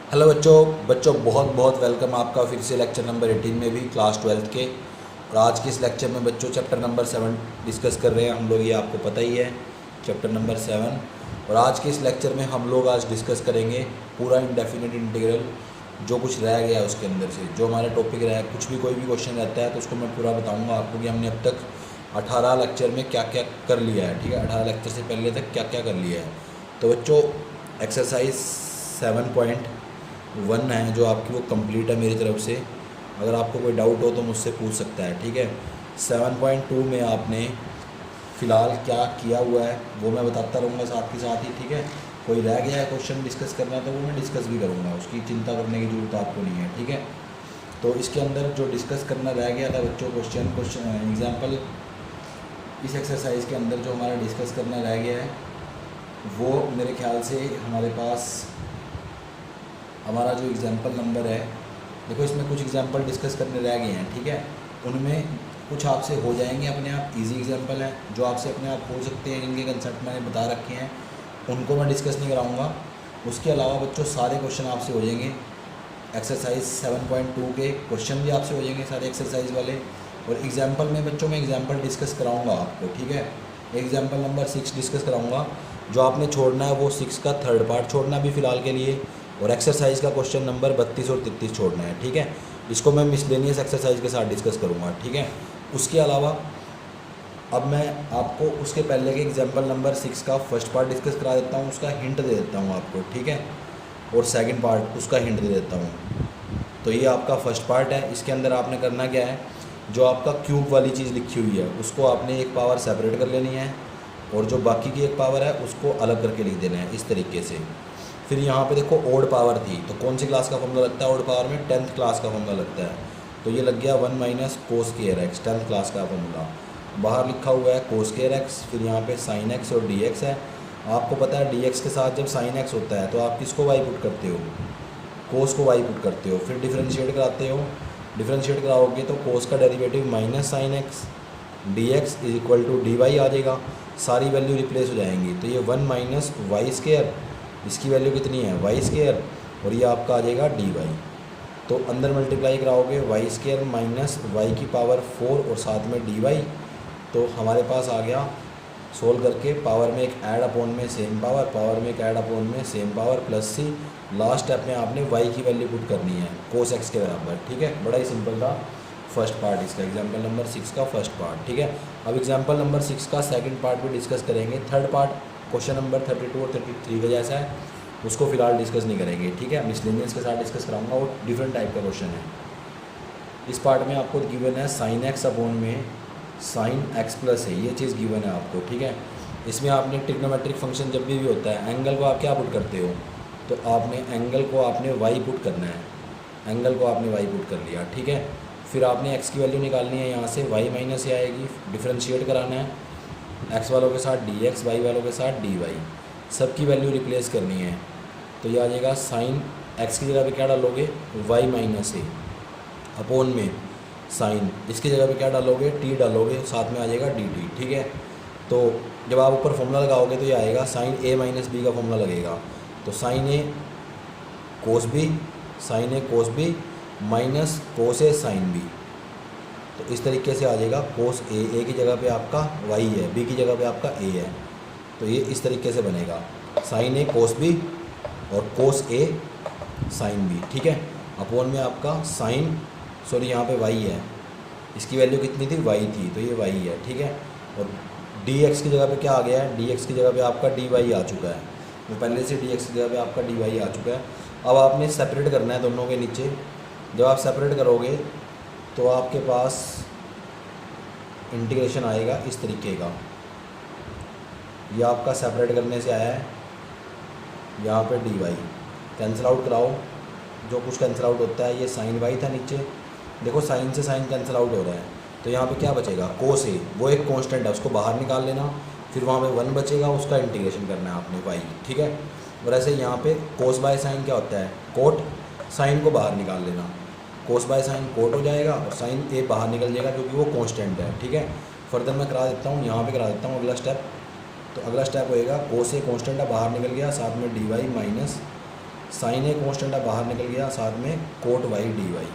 Hello बच्चों बहुत बहुत वेलकम आपका फिर से लेक्चर नंबर 18 में भी क्लास 12th के। और आज के इस लेक्चर में बच्चों चैप्टर नंबर 7 डिस्कस कर रहे हैं हम लोग, ये आपको पता ही है, चैप्टर नंबर 7। और आज के इस लेक्चर में हम लोग आज डिस्कस करेंगे पूरा इंडेफिनिट इंटीग्रल, जो कुछ रह गया है उसके अंदर से, जो हमारा टॉपिक रहा है। कुछ भी कोई भी क्वेश्चन रहता है तो उसको मैं पूरा बताऊँगा आपको कि हमने अब तक 18 लेक्चर में क्या क्या कर लिया है। ठीक है, 18 लेक्चर से पहले तक क्या क्या कर लिया है। तो बच्चों एक्सरसाइज 7.1 है जो आपकी, वो कंप्लीट है मेरी तरफ से। अगर आपको कोई डाउट हो तो मुझसे पूछ सकता है। ठीक है, 7.2 में आपने फ़िलहाल क्या किया हुआ है वो मैं बताता रहूँगा साथ के साथ ही। ठीक है, कोई रह गया है क्वेश्चन डिस्कस करना तो वो मैं डिस्कस भी करूँगा, उसकी चिंता करने की ज़रूरत आपको नहीं है। ठीक है, तो इसके अंदर जो डिस्कस करना रह गया था बच्चों, क्वेश्चन एग्जाम्पल, इस एक्सरसाइज के अंदर जो हमारा डिस्कस करना रह गया है वो मेरे ख्याल से हमारे पास हमारा जो एग्जाम्पल नंबर है, देखो इसमें कुछ एग्जाम्पल डिस्कस करने रह गए हैं। ठीक है, उनमें कुछ आपसे हो जाएंगे अपने आप, इजी एग्जाम्पल हैं जो आपसे अपने आप हो सकते हैं, इनके कंसेप्ट मैंने बता रखे हैं, उनको मैं डिस्कस नहीं कराऊंगा। उसके अलावा बच्चों सारे क्वेश्चन आपसे हो जाएंगे, एक्सरसाइज 7.2 के क्वेश्चन भी आपसे हो जाएंगे सारे एक्सरसाइज वाले। और एग्जाम्पल में बच्चों मैं एग्जाम्पल डिस्कस कराऊँगा आपको। ठीक है, एग्जाम्पल नंबर 6 डिस्कस कराऊँगा, जो आपने छोड़ना है वो 6 का थर्ड पार्ट छोड़ना भी फ़िलहाल के लिए, और एक्सरसाइज का क्वेश्चन नंबर 32 और 33 छोड़ना है। ठीक है, इसको मैं मिसलेनियस एक्सरसाइज के साथ डिस्कस करूँगा। ठीक है, उसके अलावा अब मैं आपको उसके पहले के एग्जाम्पल नंबर 6 का फर्स्ट पार्ट डिस्कस करा देता हूँ, उसका हिंट दे देता हूँ आपको। ठीक है, और सेकंड पार्ट उसका हिंट दे देता हूँ। तो ये आपका फर्स्ट पार्ट है। इसके अंदर आपने करना क्या है, जो आपका क्यूब वाली चीज़ लिखी हुई है उसको आपने एक पावर सेपरेट कर लेनी है, और जो बाकी की एक पावर है उसको अलग करके लिख देना है इस तरीके से। फिर यहाँ पे देखो ओड पावर थी, तो कौन सी क्लास का फॉर्मूला लगता है ओड पावर में? 10th क्लास का फॉर्मूला लगता है। तो ये लग गया 1 minus cos square x, 10th class का फॉर्मूला। बाहर लिखा हुआ है कोस स्क्वायर एक्स, फिर यहाँ पे साइन एक्स और डी एक्स है। आपको पता है डी एक्स के साथ जब साइन एक्स होता है तो आप किसको वाई पुट करते हो? कोस को वाई पुट करते हो। फिर डिफ्रेंशिएट कराते हो, डिफ्रेंशिएट कराओगे तो कोस का derivative minus sine x d x is equal to d y आ जाएगा। सारी वैल्यू रिप्लेस हो जाएंगी, तो ये 1 माइनस वाई स्क्वायर, इसकी वैल्यू कितनी है वाई स्क्वायर, और ये आपका आ जाएगा डी वाई। तो अंदर मल्टीप्लाई कराओगे वाई स्क्वायर माइनस वाई की पावर 4 और साथ में डी वाई, तो हमारे पास आ गया सोल्व करके पावर में एक ऐड अपॉन में सेम पावर, पावर में एक ऐड अपॉन में सेम पावर प्लस सी। लास्ट स्टेप में आपने वाई की वैल्यू पुट करनी है कोस एक्स के बराबर। ठीक है, बड़ा ही सिंपल था फर्स्ट पार्ट इसका, एग्जाम्पल नंबर 6 का फर्स्ट पार्ट। ठीक है, अब एग्जाम्पल नंबर 6 का सेकंड पार्ट भी डिस्कस करेंगे। थर्ड पार्ट क्वेश्चन नंबर 32 और 33 का जैसा है, उसको फिलहाल डिस्कस नहीं करेंगे। ठीक है, मिसलेनियस के साथ डिस्कस कराऊंगा, और डिफरेंट टाइप का क्वेश्चन है। इस पार्ट में आपको गिवन है साइन एक्स अपॉन में साइन एक्स प्लस है, ये चीज़ गिवन है आपको। ठीक है, इसमें आपने ट्रिग्नोमेट्रिक फंक्शन जब भी होता है, एंगल को आप क्या पुट करते हो? तो आपने एंगल को आपने वाई पुट करना है, एंगल को आपने वाई पुट कर लिया। ठीक है, फिर आपने एक्स की वैल्यू निकालनी है, यहाँ से वाई माइनस से आएगी, डिफ्रेंशिएट कराना है, एक्स वालों के साथ डी एक्स, वाई वालों के साथ डी वाई, सबकी वैल्यू रिप्लेस करनी है। तो ये आ जाएगा साइन एक्स की जगह पे क्या डालोगे वाई माइनस ए अपॉन में साइन, इसकी जगह पे क्या डालोगे टी डालोगे, साथ में आ जाएगा डी टी। ठीक है, तो जब आप ऊपर फॉर्मूला लगाओगे तो ये आएगा साइन ए माइनस बी का फॉर्मूला लगेगा, तो साइन ए कोस बी, साइन ए कोस बी माइनस कोस ए साइन बी। तो इस तरीके से आ जाएगा कोस ए की जगह पे आपका वाई है, बी की जगह पे आपका ए है, तो ये इस तरीके से बनेगा साइन ए कोस बी और कोस ए साइन बी। ठीक है, अपॉन में आपका साइन, सॉरी यहाँ पे वाई है, इसकी वैल्यू कितनी थी वाई थी, तो ये वाई है। ठीक है, और डी एक्स की जगह पे क्या आ गया है, डी एक्स की जगह पे आपका डी वाई आ चुका है, तो पहले से डी एक्स की जगह पे आपका डी वाई आ चुका है। अब आपने सेपरेट करना है दोनों के नीचे। जब आप सेपरेट करोगे तो आपके पास इंटीग्रेशन आएगा इस तरीके का, ये आपका सेपरेट करने से आया है, यहाँ पे डी वाई कैंसिल आउट कराओ, जो कुछ कैंसिल आउट होता है, ये साइन वाई था नीचे, देखो साइन से साइन कैंसिल आउट हो रहा है, तो यहाँ पे क्या बचेगा कोस ए, वो एक कांस्टेंट है उसको बाहर निकाल लेना, फिर वहाँ पे 1 बचेगा, उसका इंटीग्रेशन करना है आपने वाई। ठीक है, और ऐसे यहाँ पे कोस बाय साइन क्या होता है कोट, साइन को बाहर निकाल लेना, कोस बाय साइन कोट हो जाएगा और साइन ए बाहर निकल जाएगा क्योंकि वो कांस्टेंट है। ठीक है, फर्दर मैं करा देता हूँ, यहाँ पे करा देता हूँ अगला स्टेप। तो अगला स्टेप होएगा कोस ए कांस्टेंट है बाहर निकल गया, साथ में D Y minus sine a constant है बाहर निकल गया, साथ में कोट वाई डी वाई,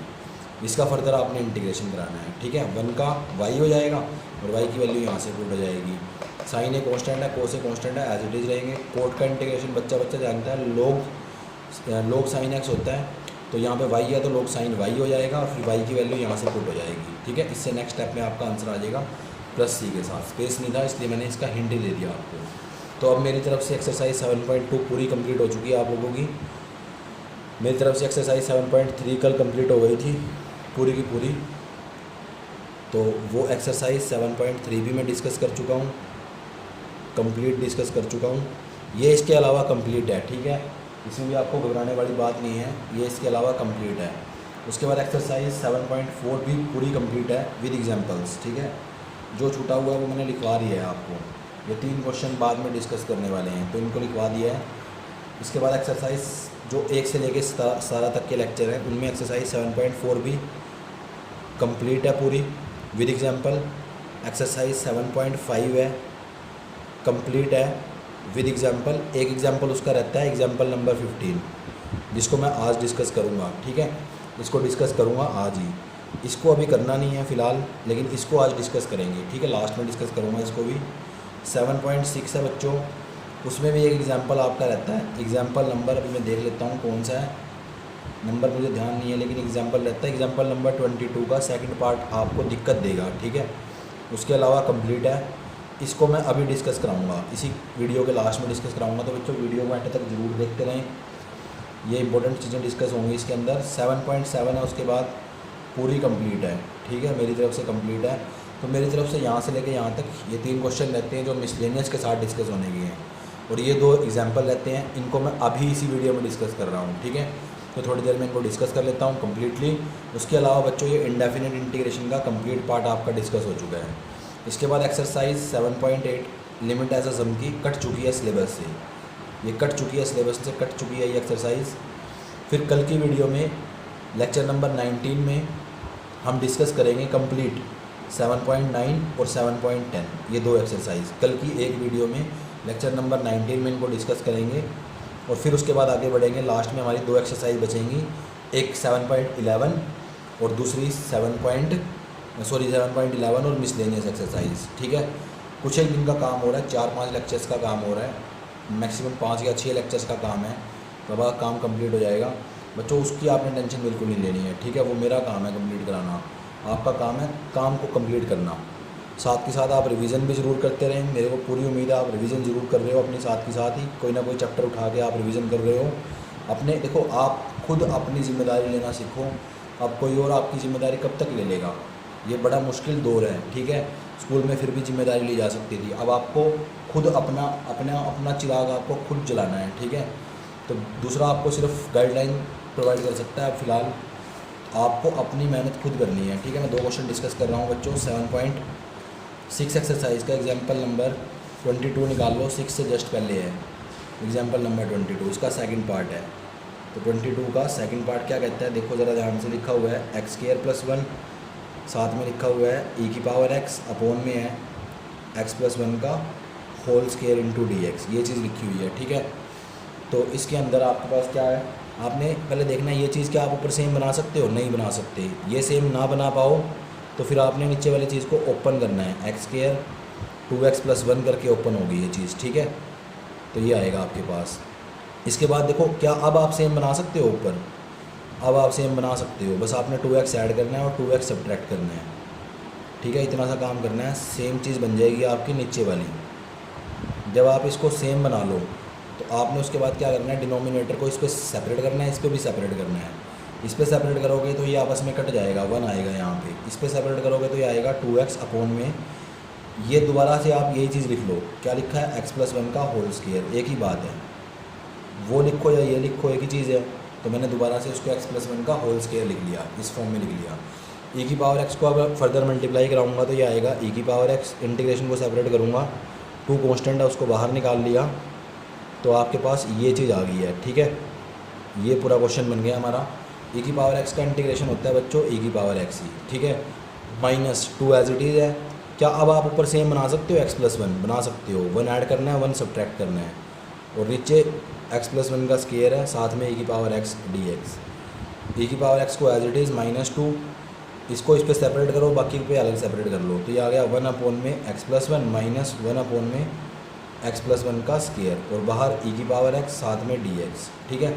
इसका फर्दर आपने इंटीग्रेशन कराना है, ठीक है। 1 का वाई हो जाएगा और वाई की वैल्यू यहाँ से पुट हो जाएगी। साइन ए कॉन्स्टेंट है, कोस ए कॉन्स्टेंट है, एज इट इज़ रहेंगे। कोट का इंटीग्रेशन बच्चा जानता है, लोग साइन एक्स होता है, तो यहाँ पे वाई है तो लोग साइन वाई हो जाएगा और फिर वाई की वैल्यू यहाँ से पुट हो जाएगी, ठीक है। इससे नेक्स्ट स्टेप में आपका आंसर आ जाएगा +c के साथ। स्पेस नहीं था इसलिए मैंने इसका हिंट ही दे दिया आपको। तो अब मेरी तरफ से एक्सरसाइज 7.2 पूरी कंप्लीट हो चुकी है आप लोगों की। मेरी तरफ से एक्सरसाइज 7.3 कल कंप्लीट हो गई थी पूरी की पूरी, तो वो एक्सरसाइज 7.3 भी मैं डिस्कस कर चुका हूँ, कंप्लीट डिस्कस कर चुका हूँ। ये इसके अलावा कंप्लीट है, ठीक है, इसमें भी आपको घबराने वाली बात नहीं है, ये इसके अलावा कंप्लीट है। उसके बाद एक्सरसाइज 7.4 भी पूरी कंप्लीट है विद एग्जांपल्स, ठीक है। जो छूटा हुआ है वो मैंने लिखवा दिया है आपको। ये 3 क्वेश्चन बाद में डिस्कस करने वाले हैं तो इनको लिखवा दिया है। इसके बाद एक्सरसाइज जो 1 से लेके 17 तक के लेक्चर हैं उनमें एक्सरसाइज 7.4 भी कंप्लीट है पूरी विद एग्जांपल। एक्सरसाइज 7.5 है, कंप्लीट है विद एग्जांपल। एक एग्जांपल उसका रहता है एग्जांपल नंबर 15, जिसको मैं आज डिस्कस करूँगा, ठीक है। इसको डिस्कस करूँगा आज ही, इसको अभी करना नहीं है फ़िलहाल, लेकिन इसको आज डिस्कस करेंगे, ठीक है। लास्ट में डिस्कस करूँगा इसको भी। 7.6 है बच्चों, उसमें भी एक एग्जांपल आपका रहता है। एग्जांपल नंबर अभी मैं देख लेता हूँ कौन सा है, नंबर मुझे ध्यान नहीं है, लेकिन एग्जांपल रहता है। एग्जांपल नंबर 22 का सेकंड पार्ट आपको दिक्कत देगा, ठीक है। उसके अलावा कंप्लीट है, इसको मैं अभी डिस्कस कराऊंगा, इसी वीडियो के लास्ट में डिस्कस कराऊंगा। तो बच्चों वीडियो को एंड तक जरूर देखते रहें, ये इंपॉर्टेंट चीज़ें डिस्कस होंगी इसके अंदर। 7.7 है उसके बाद पूरी कंप्लीट है, ठीक है, मेरी तरफ से कंप्लीट है। तो मेरी तरफ से यहाँ से लेके यहाँ तक ये 3 क्वेश्चन रहते हैं जो मिसलेनियस के साथ डिस्कस होने के हैं, और ये 2 एग्जाम्पल रहते हैं, इनको मैं अभी इसी वीडियो में डिस्कस कर रहा हूँ, ठीक है। तो थोड़ी देर में इनको डिस्कस कर लेता हूँ कम्प्लीटली। उसके अलावा बच्चों ये इंडेफिनिट इंटीग्रेशन का कंप्लीट पार्ट आपका डिस्कस हो चुका है। इसके बाद एक्सरसाइज 7.8 लिमिट एज अ सम की कट चुकी है सिलेबस से, ये कट चुकी है सिलेबस से, कट चुकी है ये एक्सरसाइज। फिर कल की वीडियो में लेक्चर नंबर 19 में हम डिस्कस करेंगे कंप्लीट 7.9 और 7.10, ये 2 एक्सरसाइज कल की एक वीडियो में लेक्चर नंबर 19 में इनको डिस्कस करेंगे। और फिर उसके बाद आगे बढ़ेंगे, लास्ट में हमारी 2 एक्सरसाइज बचेंगी, एक 7.11 और दूसरी 7.11 और मिसलेनियस एक्सरसाइज, ठीक है। कुछ एक दिन का काम हो रहा है, 4-5 लेक्चर्स का काम हो रहा है, मैक्सिमम 5 या 6 लेक्चर्स का काम है, तब काम कंप्लीट हो जाएगा बच्चों। उसकी आपने टेंशन बिल्कुल नहीं लेनी है, ठीक है, वो मेरा काम है कंप्लीट कराना, आपका काम है काम को कंप्लीट करना। साथ के साथ आप रिवीजन भी ज़रूर करते रहें, मेरे को पूरी उम्मीद है आप रिवीजन ज़रूर कर रहे हो, अपने साथ के साथ ही कोई ना कोई चैप्टर उठा के आप रिवीजन कर रहे हो अपने। देखो आप खुद अपनी ज़िम्मेदारी लेना सीखो, अब कोई और आपकी ज़िम्मेदारी कब तक ले लेगा। ये बड़ा मुश्किल दौर है, ठीक है। स्कूल में फिर भी जिम्मेदारी ली जा सकती थी, अब आपको खुद अपना चिराग आपको खुद जलाना है, ठीक है। तो दूसरा आपको सिर्फ गाइडलाइन प्रोवाइड कर सकता है, फ़िलहाल आपको अपनी मेहनत खुद करनी है, ठीक है। मैं 2 क्वेश्चन डिस्कस कर रहा हूँ बच्चों। 7.6 एक्सरसाइज का एग्जाम्पल नंबर 22 निकाल लो, 6 से जस्ट पहले है एग्जाम्पल नंबर 22, इसका सेकंड पार्ट है। तो 22 का सेकंड पार्ट क्या कहता है, देखो ज़रा ध्यान से, लिखा हुआ है x²+1, साथ में लिखा हुआ है e⁻x, अपोन में है x+1 का होल स्क्वायर इंटू dx, ये चीज़ लिखी हुई है, ठीक है। तो इसके अंदर आपके पास क्या है, आपने पहले देखना है ये चीज़ क्या आप ऊपर सेम बना सकते हो, नहीं बना सकते। ये सेम ना बना पाओ तो फिर आपने नीचे वाली चीज़ को ओपन करना है, x² 2x+1 करके ओपन होगी ये चीज़, ठीक है। तो ये आएगा आपके पास। इसके बाद देखो क्या अब आप सेम बना सकते हो ऊपर, अब आप सेम बना सकते हो, बस आपने 2x ऐड करना है और 2x सब्ट्रैक्ट करना है, ठीक है। इतना सा काम करना है, सेम चीज़ बन जाएगी आपकी नीचे वाली। जब आप इसको सेम बना लो तो आपने उसके बाद क्या करना है, डिनोमिनेटर को इस पर सेपरेट करना है, इस पर भी सेपरेट करना है। इस पर सेपरेट करोगे तो ये आपस में कट जाएगा, 1 आएगा यहाँ पे। इस पर सेपरेट करोगे तो ये आएगा 2x अपोन में, ये दोबारा से आप यही चीज़ लिख लो, क्या लिखा है x+1 का होल स्क्वायर, एक ही बात है, वो लिखो या ये लिखो एक ही चीज़ है। तो मैंने दोबारा से उसको x+1 का होल स्क्वायर लिख लिया, इस फॉर्म में लिख लिया। e⁻x को अब फर्दर मल्टीप्लाई कराऊंगा तो ये आएगा e⁻x, इंटीग्रेशन को सेपरेट करूँगा, 2 कांस्टेंट है उसको बाहर निकाल लिया, तो आपके पास ये चीज़ आ गई है, ठीक है। ये पूरा क्वेश्चन बन गया हमारा। e⁻x का इंटीग्रेशन होता है बच्चों e⁻x ही, ठीक है, -2 एज इट इज़ है। क्या अब आप ऊपर सेम बना सकते हो, x+1 बना सकते हो, 1 ऐड करना है, 1 सब्ट्रैक्ट करना है, और नीचे x+1 का स्केयर है, साथ में e की पावर x dx। e की पावर x को एज इट इज़ -2, इसको इस पे सेपरेट करो, बाकी पे अलग सेपरेट कर लो, तो ये आ गया 1/में x+1 माइनस 1/में x+1 का स्केयर, और बाहर e की पावर x साथ में dx। ठीक है,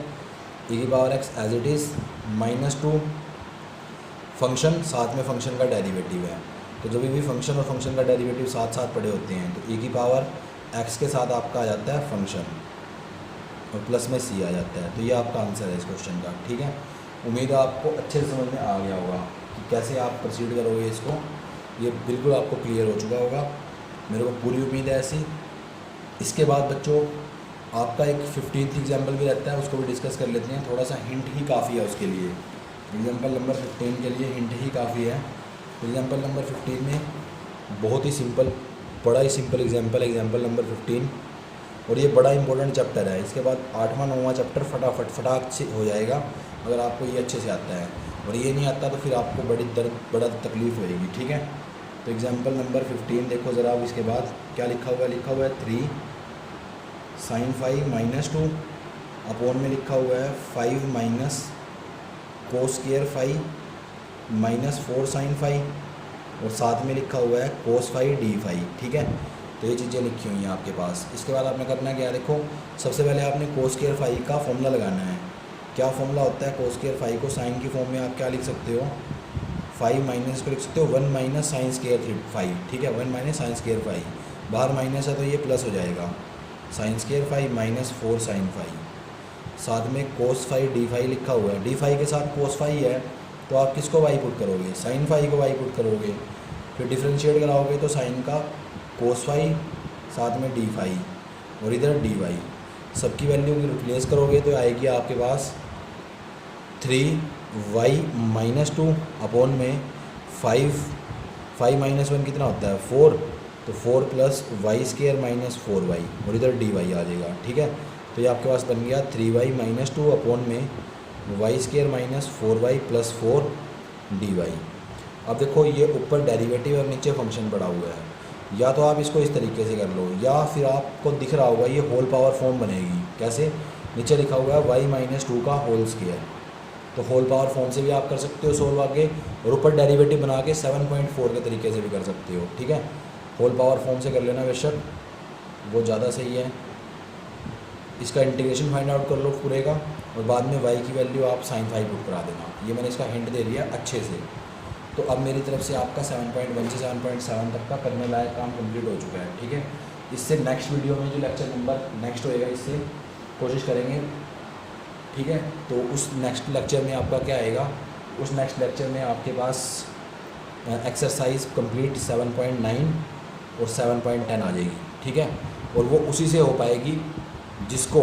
e की power x as it is -2 function, साथ में फंक्शन का डेरिवेटिव है। तो जब भी फंक्शन और फंक्शन का डेरिवेटिव साथ साथ पड़े होते हैं तो e की पावर x के साथ आपका आ जाता है फंक्शन, और प्लस में c आ जाता है। तो ये आपका आंसर है इस क्वेश्चन का। ठीक है, उम्मीद है आपको अच्छे से समझ में आ गया होगा कि कैसे आप प्रोसीड करोगे इसको, ये बिल्कुल आपको क्लियर हो चुका होगा, मेरे को पूरी उम्मीद है ऐसी। इसके बाद बच्चों आपका एक 15th एग्जाम्पल भी रहता है, उसको भी डिस्कस कर लेते हैं। थोड़ा सा हिंट ही काफ़ी है उसके लिए, एग्जाम्पल नंबर 15 के लिए हिंट ही काफ़ी है। एग्जाम्पल नंबर 15 में बहुत ही सिंपल, बड़ा ही सिंपल एग्जाम्पल है एग्जाम्पल नंबर 15, और ये बड़ा इंपॉर्टेंट चैप्टर है। इसके बाद 8वां 9वां चैप्टर फटाक से हो जाएगा अगर आपको ये अच्छे से आता है, और ये नहीं आता तो फिर आपको बड़ा तकलीफ़ होएगी। ठीक है, तो एग्जाम्पल नंबर 15 देखो ज़रा। अब इसके बाद क्या लिखा हुआ है 3 sin phi -2 अपॉन में लिखा हुआ है 5 minus cos square phi -4 sin phi, और साथ में लिखा हुआ है cos phi d phi। ठीक है, तो ये चीज़ें लिखी हुई हैं आपके पास। इसके बाद आपने करना क्या है, देखो सबसे पहले आपने cos स्क्वायर phi का फॉर्मूला लगाना है। क्या फॉर्मूला होता है cos स्क्वायर phi को? साइन की फॉर्म में आप क्या लिख सकते हो, 5 माइनस को लिख सकते हो 1 माइनस साइन स्क्वायर phi। ठीक है, 1 माइनस साइन स्क्वायर phi, बाहर माइनस है तो ये प्लस हो जाएगा, sine square phi -4 sin phi, साथ में cos phi d phi लिखा हुआ है। d phi के साथ cos phi है तो आप किसको y पुट करोगे, sin phi को y पुट करोगे, फिर डिफ्रेंशिएट कराओगे तो साइन का cos phi साथ में d phi और इधर dy, सबकी वैल्यू की रिप्लेस करोगे तो आएगी आपके पास 3y -2 अपॉन में 5 - 1 कितना होता है 4, तो 4 + y² - 4y, और इधर dy आ जाएगा। ठीक है, तो ये आपके पास बन गया 3y -2 अपॉन में y² - 4y + 4 dy। अब देखो ये ऊपर डेरिवेटिव और नीचे फंक्शन पड़ा हुआ है, या तो आप इसको इस तरीके से कर लो, या फिर आपको दिख रहा होगा ये होल पावर फॉर्म बनेगी। कैसे? नीचे लिखा हुआ है y -2 का होल स्क्वायर, तो होल पावर फॉर्म से भी आप कर सकते हो सोल्व आगे, और ऊपर डेरिवेटिव बना के 7.4 के तरीके से भी कर सकते हो। ठीक है, होल पावर फॉर्म से कर लेना बेशक, वो ज़्यादा सही है। इसका इंटीग्रेशन फाइंड आउट कर लो पूरे का, और बाद में y की वैल्यू आप sin phi पुट करा देना। ये मैंने इसका हिंट दे दिया अच्छे से। तो अब मेरी तरफ से आपका 7.1 से 7.7 तक का करने लायक काम कंप्लीट हो चुका है। ठीक है, इससे नेक्स्ट वीडियो में जो लेक्चर नंबर नेक्स्ट होएगा इससे कोशिश करेंगे। ठीक है, तो उस नेक्स्ट लेक्चर में आपका क्या आएगा, उस नेक्स्ट लेक्चर में आपके पास एक्सरसाइज कंप्लीट 7.9 और 7.10 आ जाएगी। ठीक है, और वो उसी से हो पाएगी जिसको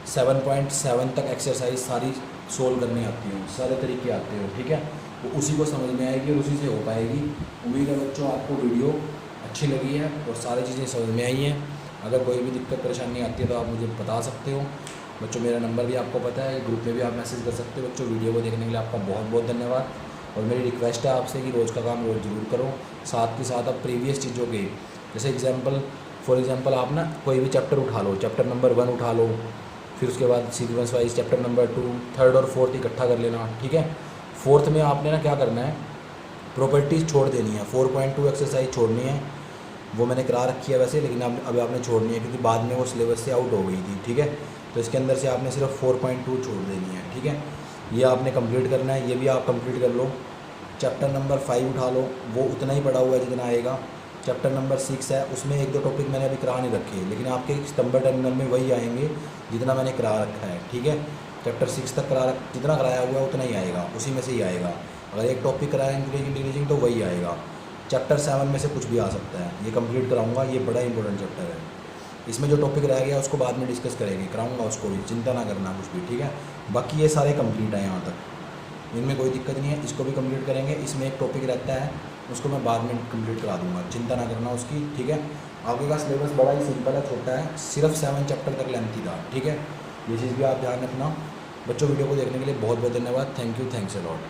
7.7 तक एक्सरसाइज सारी सोल्व करनी आती हो, सारे तरीके आते हो। ठीक है, वो उसी को समझ में आएगी और उसी से हो पाएगी। उम्मीद है बच्चों आपको वीडियो अच्छी लगी है और सारी चीज़ें समझ में आई हैं। अगर कोई भी दिक्कत परेशानी आती है तो आप मुझे बता सकते हो। बच्चों मेरा नंबर भी आपको पता है, ग्रुप में भी आप मैसेज कर सकते हो। बच्चों वीडियो को देखने के लिए आपका बहुत बहुत धन्यवाद, और मेरी रिक्वेस्ट है आपसे कि रोज़ का काम रोज़ ज़रूर करो। साथ के साथ आप प्रीवियस चीज़ों के जैसे फॉर एग्जांपल आप ना कोई भी चैप्टर उठा लो, चैप्टर नंबर 1 उठा लो, फिर उसके बाद sequence wise chapter number 2, 3rd और 4th इकट्ठा कर लेना। ठीक है, 4th में आपने ना क्या करना है, प्रॉपर्टीज़ छोड़ देनी है, 4.2 एक्सरसाइज छोड़नी है। वो मैंने करा रखी है वैसे, लेकिन अभी आपने छोड़नी है क्योंकि बाद में वो सिलेबस से आउट हो गई थी। ठीक है, तो इसके अंदर से आपने सिर्फ 4.2 छोड़ देनी है। ठीक है, ये आपने कंप्लीट करना है, ये भी आप कंप्लीट कर लो। चैप्टर नंबर 5 उठा लो, वो उतना ही पड़ा हुआ है जितना आएगा। चैप्टर नंबर 6 है, उसमें 1-2 टॉपिक मैंने अभी करा नहीं रखे, लेकिन आपके सितंबर टर्मिनल में वही आएंगे जितना मैंने करा रखा है। ठीक है, चैप्टर 6 तक जितना कराया हुआ है उतना ही आएगा, उसी में से ही आएगा। अगर एक टॉपिक कराया इंक्रीजिंग तो वही आएगा। चैप्टर 7 में से कुछ भी आ सकता है, ये कंप्लीट कराऊंगा। ये बड़ा इंपॉर्टेंट चैप्टर है, इसमें जो टॉपिक रह गया उसको बाद में डिस्कस करेंगे, कराऊंगा उसको भी, चिंता ना करना कुछ भी। ठीक है, बाकी ये सारे कंप्लीट है यहाँ तक, इनमें कोई दिक्कत नहीं है। इसको भी कंप्लीट करेंगे, इसमें एक टॉपिक रहता है उसको मैं बाद में कंप्लीट करा दूंगा, चिंता ना करना उसकी। ठीक है, आगे का सिलेबस बड़ा ही सिंपल है, छोटा है, सिर्फ 7 चैप्टर तक लेंथी था। ठीक है, ये चीज़ भी आप ध्यान रखना। बच्चों वीडियो को देखने के लिए बहुत बहुत धन्यवाद। Thank you, thanks a lot.